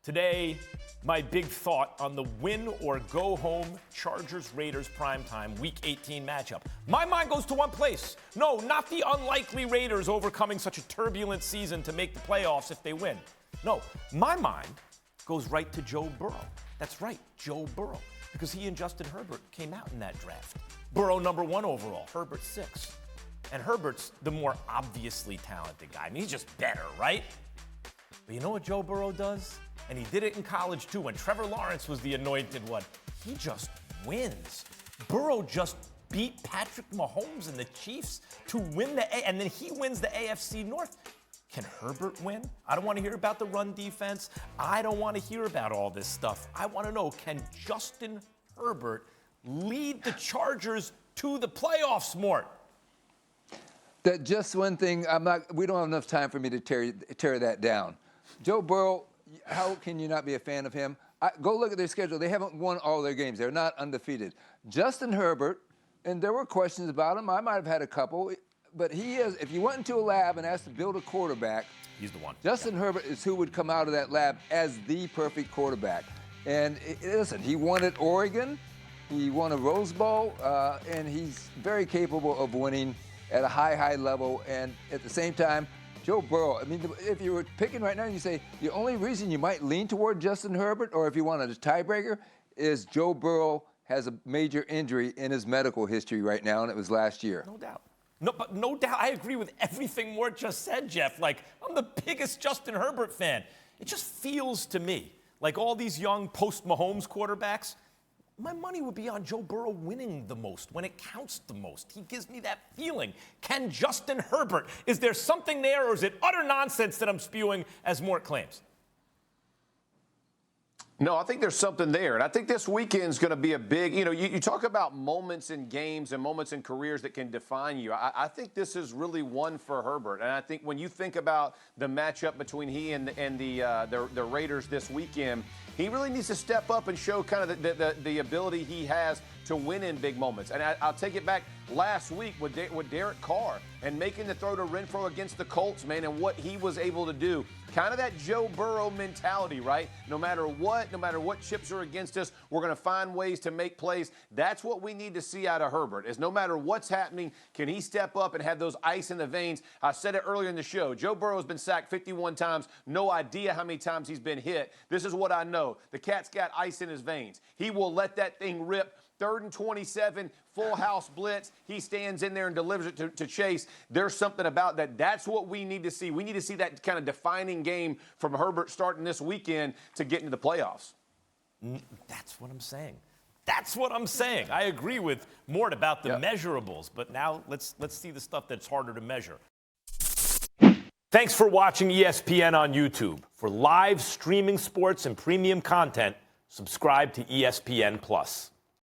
Today, my big thought on the win or go home Chargers-Raiders primetime Week 18 matchup. My mind goes to one place. No, not the unlikely Raiders overcoming such a turbulent season to make the playoffs if they win. No, my mind goes right to Joe Burrow. That's right, Joe Burrow, because he and Justin Herbert came out in that draft. Burrow number 1 overall, Herbert 6. And Herbert's the more obviously talented guy. I mean, he's just better, right? But you know what Joe Burrow does? And he did it in college, too, when Trevor Lawrence was the anointed one. He just wins. Burrow just beat Patrick Mahomes and the Chiefs to win and then he wins the AFC North. Can Herbert win? I don't want to hear about the run defense. I don't want to hear about all this stuff. I want to know, can Justin Herbert lead the Chargers to the playoffs, Mort? That just one thing, we don't have enough time for me to tear that down. Joe Burrow, how can you not be a fan of him? Go look at their schedule. They haven't won all their games. They're not undefeated. Justin Herbert, and there were questions about him. I might have had a couple. But he is, if you went into a lab and asked to build a quarterback, he's the one. Justin Herbert is who would come out of that lab as the perfect quarterback. And listen, he won at Oregon. He won a Rose Bowl. And he's very capable of winning at a high level. And at the same time, Joe Burrow, I mean, if you were picking right now and you say the only reason you might lean toward Justin Herbert, or if you wanted a tiebreaker, is Joe Burrow has a major injury in his medical history right now, and it was last year. No doubt. No doubt. I agree with everything Mort just said, Jeff. Like, I'm the biggest Justin Herbert fan. It just feels to me like all these young post-Mahomes quarterbacks, my money would be on Joe Burrow winning the most when it counts the most. He gives me that feeling. Can Justin Herbert? Is there something there, or is it utter nonsense that I'm spewing as Mort claims? No, I think there's something there. And I think this weekend's going to be a big, you talk about moments in games and moments in careers that can define you. I think this is really one for Herbert. And I think when you think about the matchup between he and the Raiders this weekend, he really needs to step up and show kind of the ability he has to win in big moments. And I'll take it back last week with Derek Carr and making the throw to Renfro against the Colts, man, and what he was able to do. Kind of that Joe Burrow mentality, right? No matter what chips are against us, we're going to find ways to make plays. That's what we need to see out of Herbert, is no matter what's happening, can he step up and have those ice in the veins? I said it earlier in the show. Joe Burrow has been sacked 51 times. No idea how many times he's been hit. This is what I know. The cat's got ice in his veins. He will let that thing rip. 3rd and 27, full house blitz. He stands in there and delivers it to Chase. There's something about that. That's what we need to see. We need to see that kind of defining game from Herbert starting this weekend to get into the playoffs. That's what I'm saying. That's what I'm saying. I agree with Mort about the measurables, but now let's see the stuff that's harder to measure. Thanks for watching ESPN on YouTube. For live streaming sports and premium content, subscribe to ESPN+.